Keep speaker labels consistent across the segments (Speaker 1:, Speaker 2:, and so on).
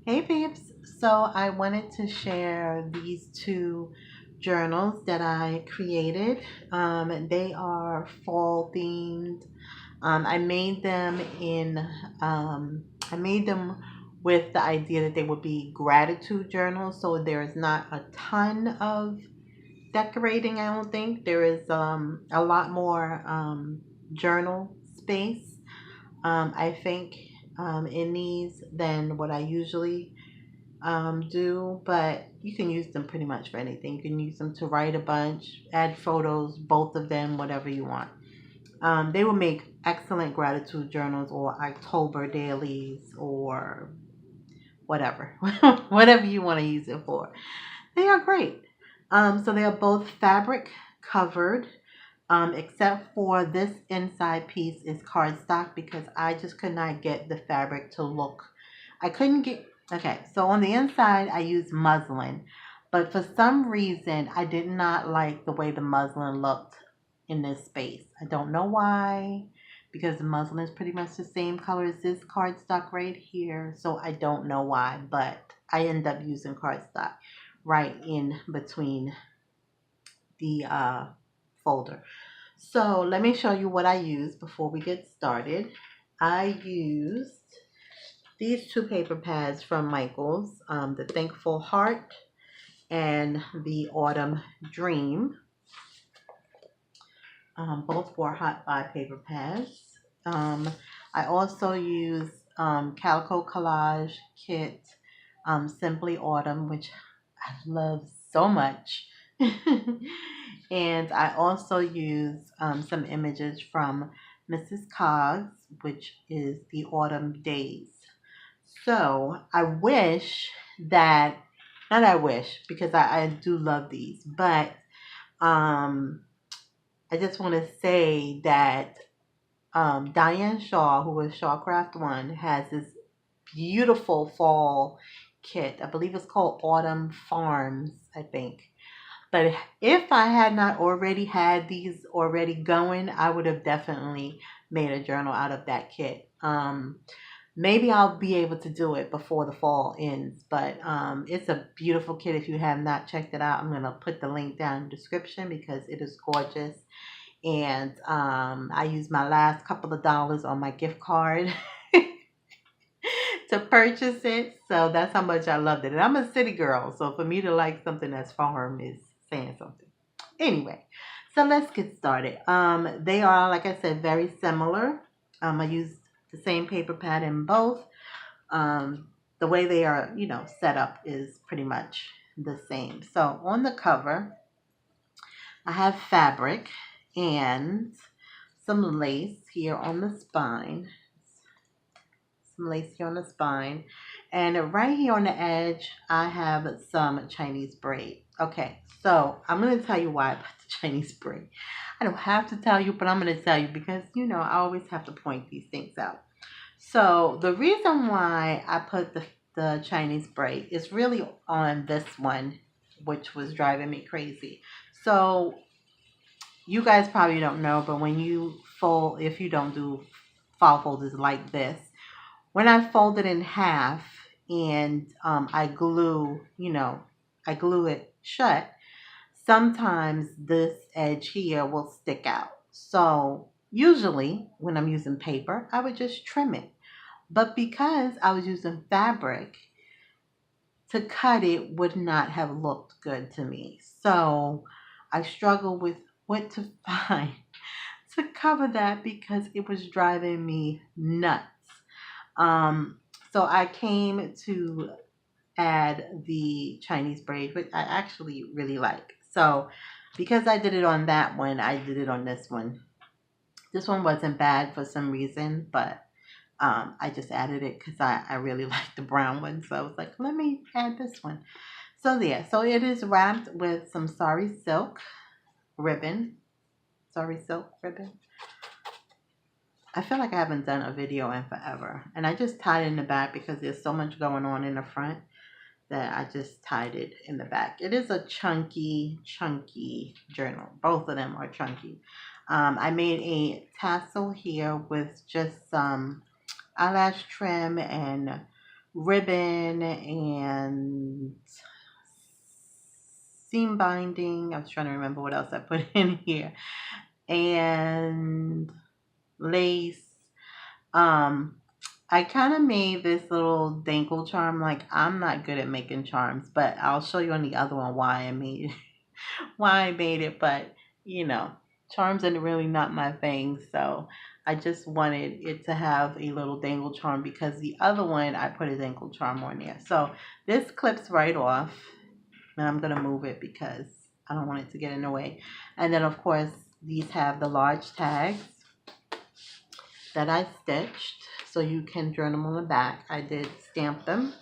Speaker 1: Hey peeps, so I wanted to share these two journals that I created. They are fall themed. I made them I made them with the idea that they would be gratitude journals. So there is not a ton of decorating. I don't think there is a lot more journal space. I think in these than what I usually do, but you can use them pretty much for anything. You can use them to write a bunch, add photos, both of them, whatever you want. They will make excellent gratitude journals or October dailies or whatever, whatever you want to use it for. They are great. So they are both fabric covered, except for this inside piece is cardstock because I just could not get the fabric to look. I couldn't get, okay, so on the inside I used muslin, but for some reason I did not like the way the muslin looked in this space. I don't know why, because the muslin is pretty much the same color as this cardstock right here, so I don't know why, but I end up using cardstock right in between the folder. So let me show you what I used before we get started. I used these two paper pads from Michaels, the Thankful Heart and the Autumn Dream. Both were hot buy paper pads. I also used Calico Collage kit, Simply Autumn, which I love so much. And I also used some images from Mrs. Coggs, which is the Autumn Days. So I wish that, not I wish, because I do love these, but um, I just want to say that Diane Shaw, who was Shawcraft One, has this beautiful fall kit. I believe it's called Autumn Farms, I think. But if I had not already had these already going, I would have definitely made a journal out of that kit. Maybe I'll be able to do it before the fall ends, but it's a beautiful kit. If you have not checked it out, I'm going to put the link down in the description because it is gorgeous. And I used my last couple of dollars on my gift card to purchase it. So that's how much I loved it. And I'm a city girl, so for me to like something that's farm is saying something. Anyway, so let's get started. They are, like I said, very similar. I used the same paper pad in both. The way they are, set up is pretty much the same. So on the cover, I have fabric and some lace here on the spine. Some lace here on the spine. And right here on the edge, I have some Chinese braid. Okay, so I'm going to tell you why I put the Chinese braid. I don't have to tell you, but I'm going to tell you because, I always have to point these things out. So the reason why I put the Chinese braid is really on this one, which was driving me crazy. So you guys probably don't know, but when you fold, if you don't do file folders like this, when I fold it in half and I glue, I glue it shut, sometimes this edge here will stick out. So usually when I'm using paper, I would just trim it. But because I was using fabric, to cut it would not have looked good to me. So I struggled with what to find to cover that because it was driving me nuts. So I came to add the Chinese braid, which I actually really like. So because I did it on that one, I did it on this one. This one wasn't bad for some reason, but I just added it because I really like the brown one. So I was like, let me add this one. So yeah, so it is wrapped with some sari silk ribbon. Sari silk ribbon. I feel like I haven't done a video in forever. And I just tied it in the back because there's so much going on in the front that I just tied it in the back. It is a chunky journal. Both of them are chunky. I made a tassel here with just some eyelash trim and ribbon and seam binding. I was trying to remember what else I put in here. And lace. I kind of made this little dangle charm. Like, I'm not good at making charms, but I'll show you on the other one why I made it. Why I made it, but you know, charms are really not my thing, so I just wanted it to have a little dangle charm because the other one I put a dangle charm on there. So this clips right off, and I'm gonna move it because I don't want it to get in the way. And then of course these have the large tags that I stitched, so you can journal on the back. I did stamp them.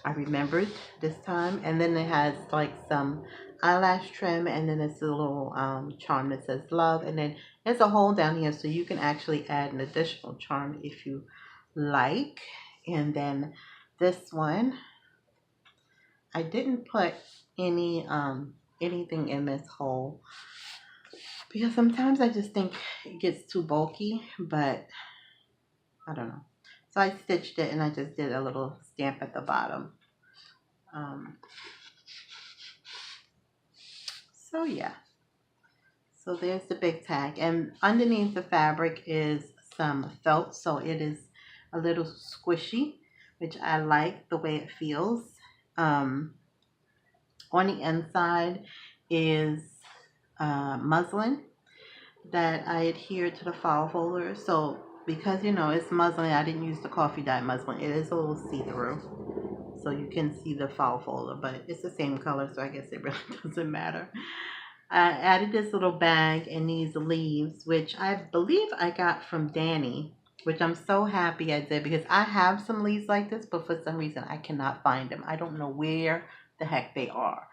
Speaker 1: I remembered this time. And then it has like some eyelash trim, and then it's a little charm that says love, and then there's a hole down here so you can actually add an additional charm if you like. And then this one, I didn't put any anything in this hole because sometimes I just think it gets too bulky, but I don't know. So I stitched it and I just did a little stamp at the bottom. So yeah. So there's the big tag. And underneath the fabric is some felt. So it is a little squishy, which I like the way it feels. On the inside is muslin that I adhered to the file folder. So because you know it's muslin, I didn't use the coffee dye muslin. It is a little see-through, so you can see the file folder, but it's the same color, so I guess it really doesn't matter. I added this little bag and these leaves, which I believe I got from Danny, which I'm so happy I did because I have some leaves like this, but for some reason I cannot find them. I don't know where the heck they are.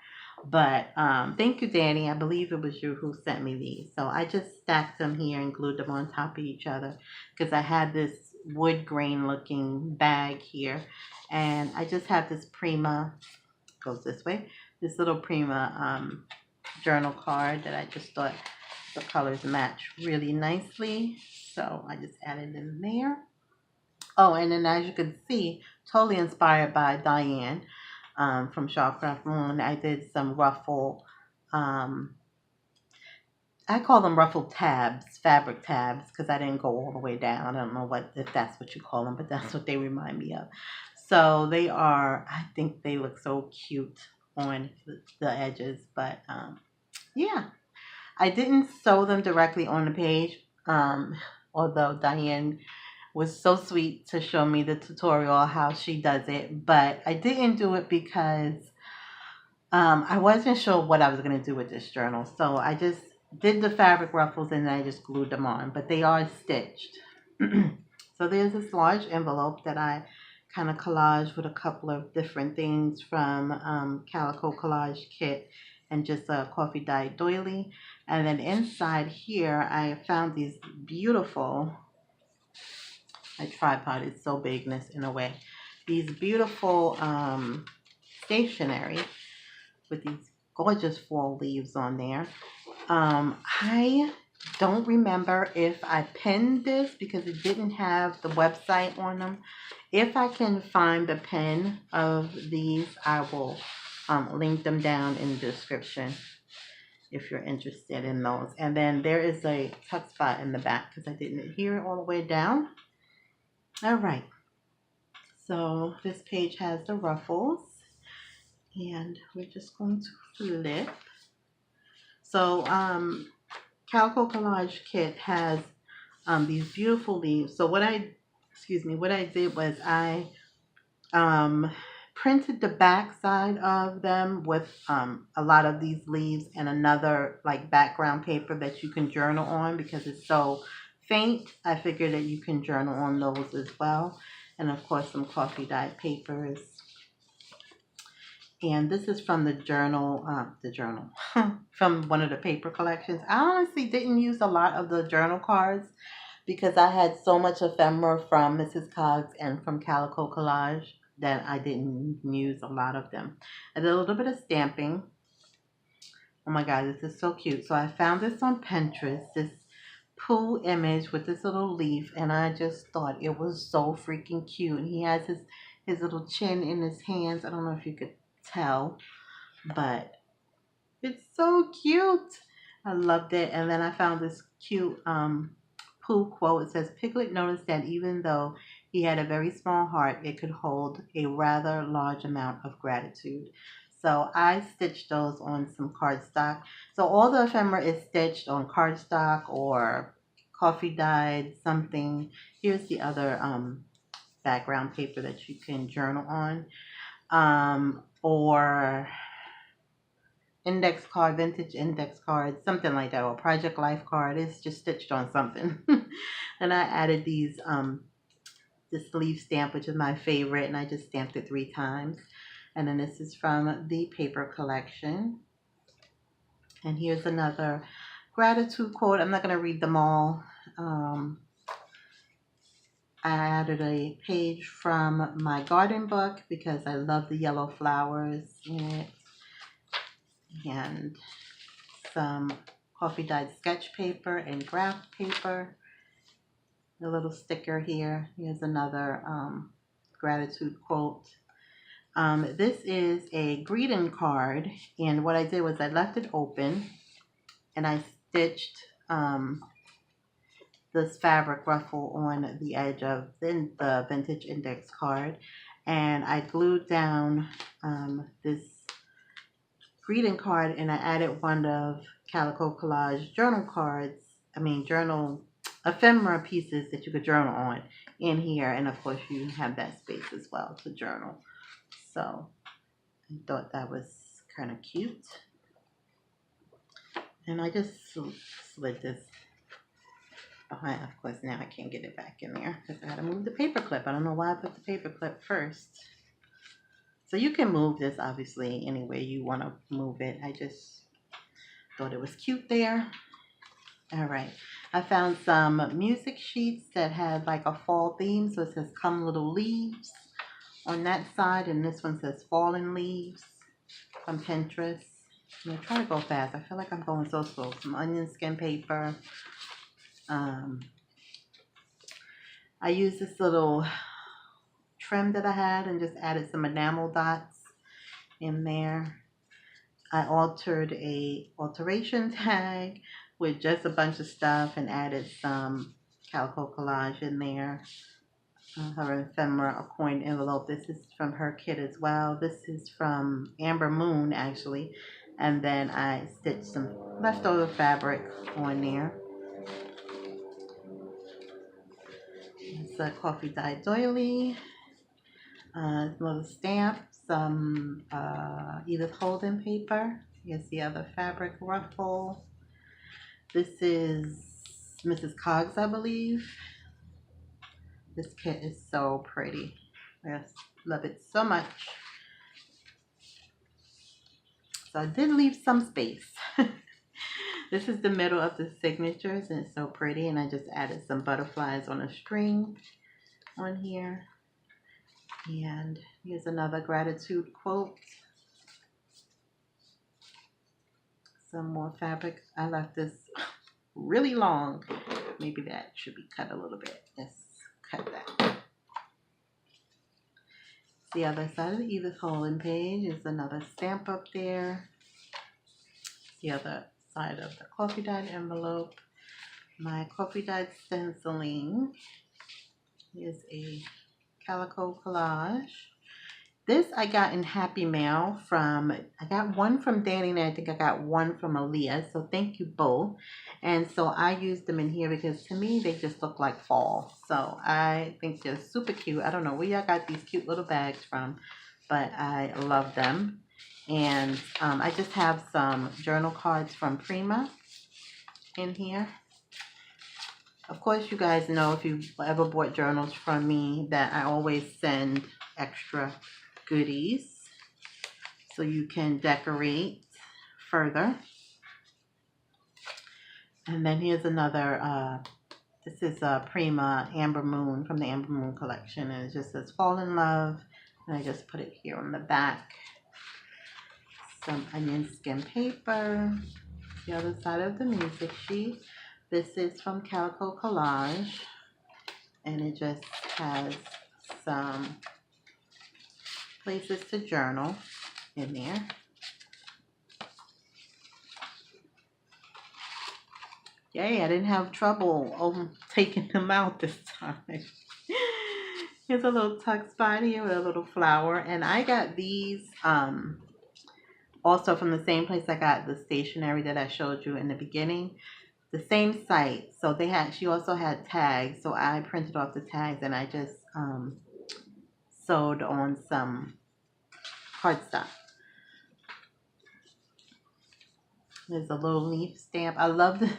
Speaker 1: But thank you, Danny. I believe it was you who sent me these. So I just stacked them here and glued them on top of each other because I had this wood grain looking bag here. And I just have this Prima, goes this way, this little Prima journal card that I just thought the colors match really nicely. So I just added them there. Oh, and then as you can see, totally inspired by Diane from Shawcraft Moon. I did some ruffle, I call them ruffle tabs, fabric tabs, because I didn't go all the way down. I don't know if that's what you call them, but that's what they remind me of. So they are, I think they look so cute on the edges, but yeah. I didn't sew them directly on the page, although Diane was so sweet to show me the tutorial how she does it, but I didn't do it because I wasn't sure what I was going to do with this journal. So I just did the fabric ruffles and then I just glued them on, but they are stitched. So there's this large envelope that I kind of collaged with a couple of different things from Calico Collage kit and just a coffee dyed doily. And then inside here, I found these beautiful, my tripod is so bigness in a way, these beautiful stationery with these gorgeous fall leaves on there. I don't remember if I pinned this because it didn't have the website on them. If I can find the pin of these, I will link them down in the description if you're interested in those. And then there is a tuck spot in the back because I didn't adhere it all the way down. All right. So this page has the ruffles. And we're just going to flip. So Calico Collage kit has these beautiful leaves. So what I did was I printed the back side of them with a lot of these leaves and another like background paper that you can journal on because it's so faint. I figured that you can journal on those as well. And of course some coffee dyed papers. And this is from the journal, from one of the paper collections. I honestly didn't use a lot of the journal cards because I had so much ephemera from Mrs. Coggs and from Calico Collage that I didn't use a lot of them. I did a little bit of stamping. Oh my God, this is so cute. So I found this on Pinterest, this Pooh image with this little leaf, and I just thought it was so freaking cute. And he has his little chin in his hands. I don't know if you could tell, but it's so cute. I loved it. And then I found this cute Pooh quote. It says, Piglet noticed that even though he had a very small heart, it could hold a rather large amount of gratitude. So I stitched those on some cardstock. So all the ephemera is stitched on cardstock or coffee dyed something. Here's the other background paper that you can journal on. Or index card, vintage index card, something like that, or project life card. It's just stitched on something. And I added these this leaf stamp, which is my favorite, and I just stamped it 3 times. And then this is from the paper collection. And here's another gratitude quote. I'm not going to read them all. I added a page from my garden book because I love the yellow flowers in it. And some coffee dyed sketch paper and graph paper. A little sticker here. Here's another gratitude quote. This is a greeting card, and what I did was I left it open and I stitched this fabric ruffle on the edge of the vintage index card, and I glued down this greeting card, and I added one of Calico Collage journal cards, journal ephemera pieces that you could journal on in here, and of course you have that space as well to journal. So I thought that was kind of cute. And I just slid this behind. Of course, now I can't get it back in there because I had to move the paper clip. I don't know why I put the paper clip first. So you can move this obviously any way you want to move it. I just thought it was cute there. All right. I found some music sheets that had like a fall theme. So it says Come Little Leaves on that side, and this one says Fallen Leaves from Pinterest. I'm going to try to go fast. I feel like I'm going so slow. Some onion skin paper. I used this little trim that I had and just added some enamel dots in there. I altered a alteration tag with just a bunch of stuff and added some Calico Collage in there. Her ephemera, a coin envelope. This is from her kit as well. This is from Amber Moon actually. And then I stitched some leftover fabric on there. It's a coffee dyed doily. Little stamp, some Edith Holden paper. Here's the other fabric ruffle. This is Mrs. Coggs, I believe. This kit is so pretty. I just love it so much. So I did leave some space. This is the middle of the signatures, and it's so pretty. And I just added some butterflies on a string on here. And here's another gratitude quote. Some more fabric. I left this really long. Maybe that should be cut a little bit. Let's cut that. The other side of the Edith Holden page is another stamp up there. The other side of the coffee dyed envelope. My coffee dyed stenciling is a Calico Collage. This I got in Happy Mail from, I got one from Danny and I think I got one from Aaliyah. So thank you both. And so I used them in here because to me they just look like fall. So I think they're super cute. I don't know where y'all got these cute little bags from, but I love them. And I just have some journal cards from Prima in here. Of course, you guys know if you've ever bought journals from me that I always send extra goodies so you can decorate further. And then here's another, this is a Prima Amber Moon from the Amber Moon collection, and it just says Fall in Love, and I just put it here on the back. Some onion skin paper, the other side of the music sheet. This is from Calico Collage, and it just has some places to journal in there. Yay, I didn't have trouble taking them out this time. Here's a little tuck spot here with a little flower. And I got these also from the same place I got the stationery that I showed you in the beginning. The same site. So she also had tags. So I printed off the tags and I just sewed on some cardstock. There's a little leaf stamp. I love the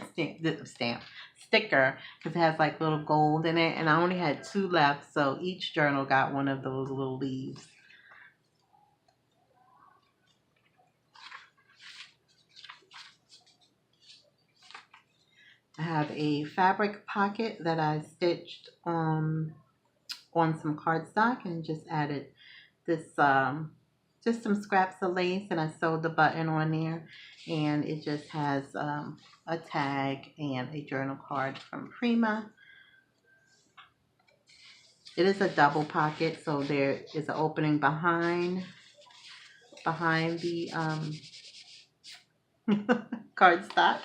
Speaker 1: sticker because it has like little gold in it, and I only had 2 left, so each journal got one of those little leaves. I have a fabric pocket that I stitched on some cardstock and just added this just some scraps of lace, and I sewed the button on there, and it just has a tag and a journal card from Prima. It is a double pocket, so there is an opening behind the cardstock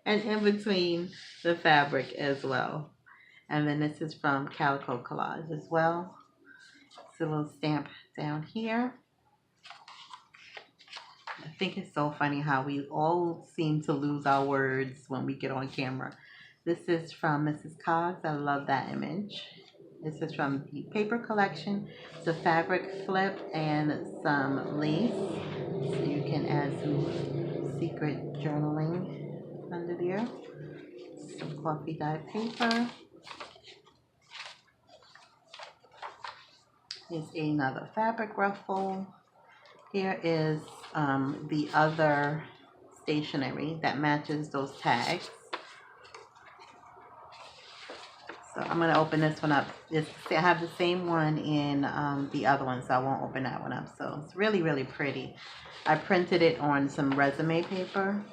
Speaker 1: and in between the fabric as well. And then this is from Calico Collage as well. It's a little stamp down here. I think it's so funny how we all seem to lose our words when we get on camera. This is from Mrs. Coggs. I love that image. This is from the paper collection. It's a fabric flip and some lace. So you can add some secret journaling under there. Some coffee dye paper. Here's another fabric ruffle. Here is the other stationery that matches those tags. So I'm going to open this one up. I have the same one in the other one, so I won't open that one up. So it's really, really pretty. I printed it on some resume paper.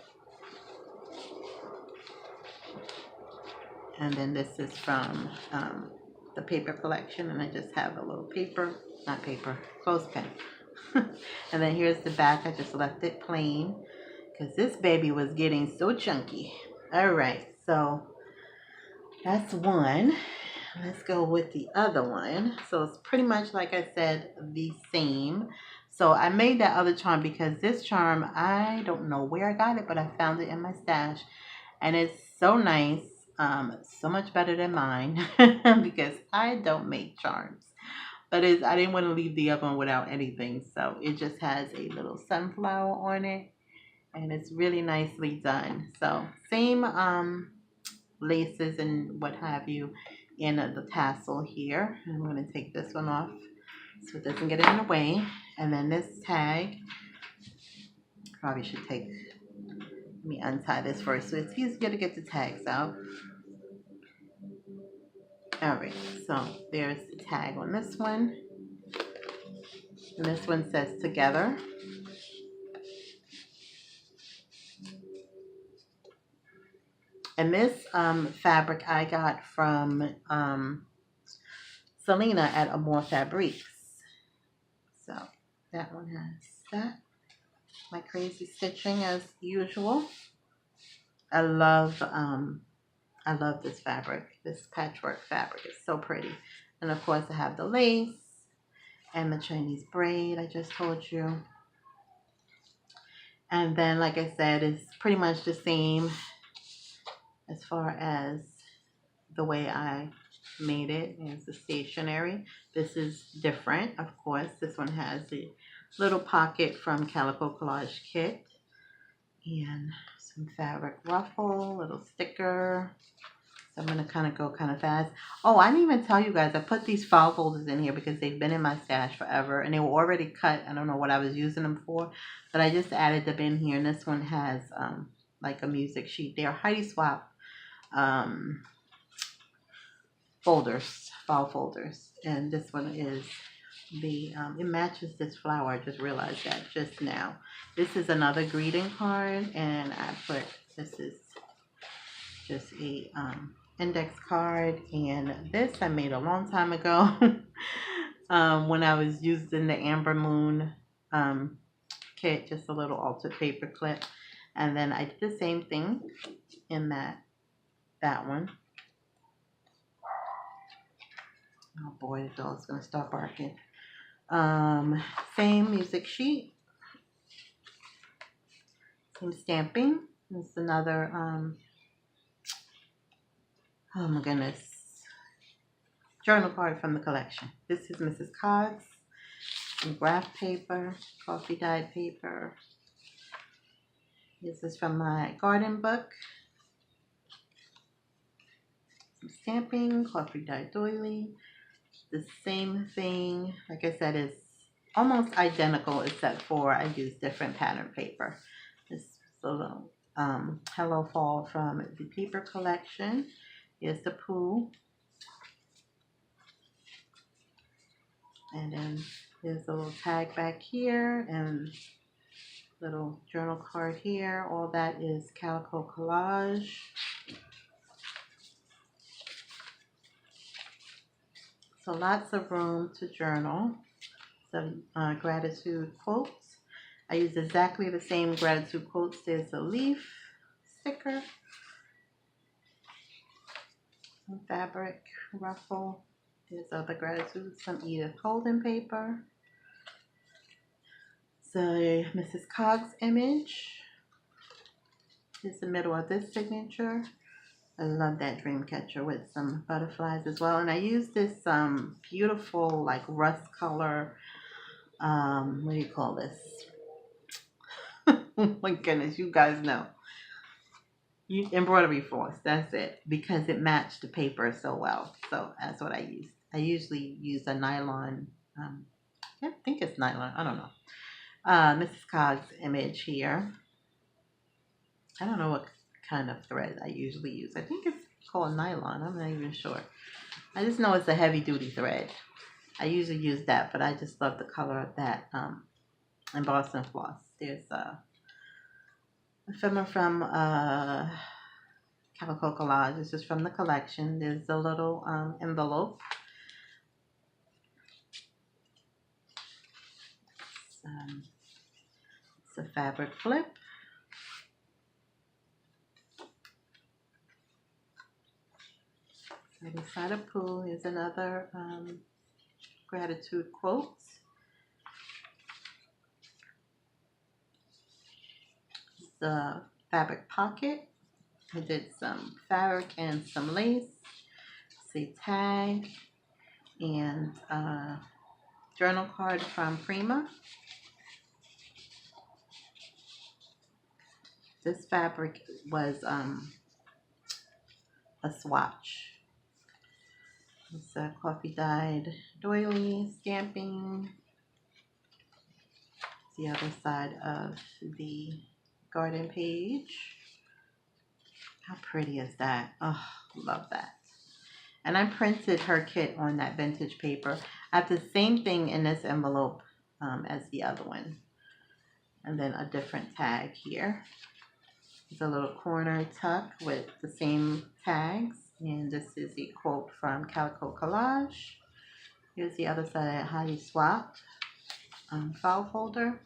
Speaker 1: And then this is from the paper collection, and I just have a little clothespin. And then here's the back. I just left it plain because this baby was getting so chunky. All right, so that's one. Let's go with the other one. So it's pretty much, like I said, the same. So I made that other charm because this charm, I don't know where I got it, but I found it in my stash. And it's so nice. So much better than mine because I don't make charms. But I didn't want to leave the other one without anything. So it just has a little sunflower on it. And it's really nicely done. So same laces and what have you in the tassel here. I'm going to take this one off so it doesn't get in the way. And then this tag, probably should let me untie this first so it's easier to get the tags out. Alright, so there's the tag on this one. And this one says together. And this fabric I got from Selena at Amore Fabriques. So that one has that. My crazy stitching as usual. I love this fabric. This patchwork fabric is so pretty. And of course I have the lace and the Chinese braid I just told you. And then, like I said, it's pretty much the same as far as the way I made it. It's the stationery. This is different, of course. This one has a little pocket from Calico Collage kit. And some fabric ruffle, little sticker. So I'm going to go kind of fast. Oh, I didn't even tell you guys. I put these file folders in here because they've been in my stash forever. And they were already cut. I don't know what I was using them for. But I just added them in here. And this one has like a music sheet. They're Heidi Swap folders, file folders. And this one is it matches this flower. I just realized that just now. This is another greeting card. And I put, this is just a index card, and this I made a long time ago when I was using the Amber Moon kit, just a little altered paper clip, and then I did the same thing in that one. Oh boy, the dog's gonna start barking. Same music sheet, same stamping. It's another oh my goodness, journal card from the collection. This is Mrs. Cogg's. Some graph paper, coffee dyed paper. This is from my garden book. Some stamping, coffee dyed doily. The same thing, like I said, is almost identical except for I use different pattern paper. This is a little Hello Fall from the paper collection. Here's the Pooh. And then there's a little tag back here and little journal card here. All that is Calico Collage. So lots of room to journal. Some gratitude quotes. I use exactly the same gratitude quotes. There's a leaf sticker, some fabric ruffle. There's other gratitude, some Edith Holden paper. So Mrs. Cogg's image. Here's the middle of this signature. I love that dream catcher with some butterflies as well. And I use this beautiful like rust color, what do you call this? Oh my goodness, you guys know. Embroidery floss, that's it. Because it matched the paper so well. So that's what I use. I usually use a nylon, I think it's nylon, I don't know. Mrs. Cogg's image here. I don't know what kind of thread I usually use. I think it's called nylon. I'm not even sure. I just know it's a heavy duty thread. I usually use that, but I just love the color of that embossing floss. There's a ephemera from Calico Collage. This is from the collection. There's a little envelope. It's a fabric flip. Inside a Pooh is another gratitude quote. The fabric pocket. I did some fabric and some lace. It's a tag and journal card from Prima. This fabric was a swatch. It's a coffee dyed doily stamping. It's the other side of the garden page. How pretty is that? Oh, love that. And I printed her kit on that vintage paper. I have the same thing in this envelope as the other one. And then a different tag here. It's a little corner tuck with the same tags. And this is a quote from Calico Collage. Here's the other side, how you swap file folder.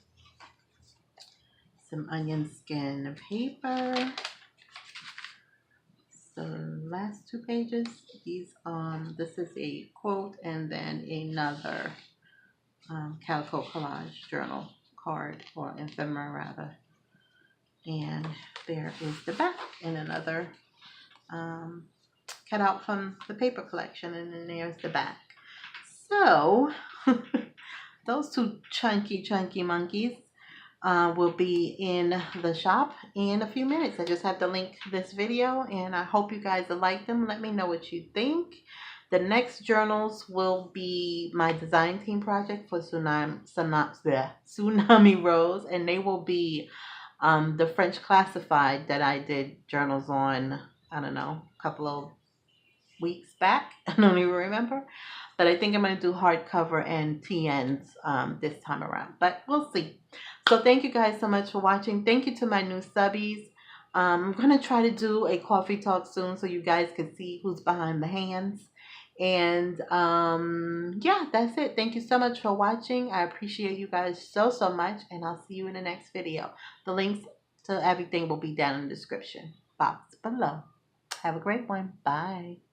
Speaker 1: Some onion skin paper. The last two pages, these this is a quote and then another Calico Collage journal card, or ephemera rather. And there is the back and another cut out from the paper collection, and then there's the back. So those two chunky monkeys will be in the shop in a few minutes. I just have to link this video, and I hope you guys will like them. Let me know what you think. The next journals will be my design team project for Tsunami Rose, and they will be the French classified that I did journals on, I don't know, a couple of weeks back. I don't even remember. But I think I'm going to do hardcover and TNs this time around. But we'll see. So thank you guys so much for watching. Thank you to my new subbies. I'm going to try to do a coffee talk soon so you guys can see who's behind the hands. And yeah, that's it. Thank you so much for watching. I appreciate you guys so, so much. And I'll see you in the next video. The links to everything will be down in the description box below. Have a great one. Bye.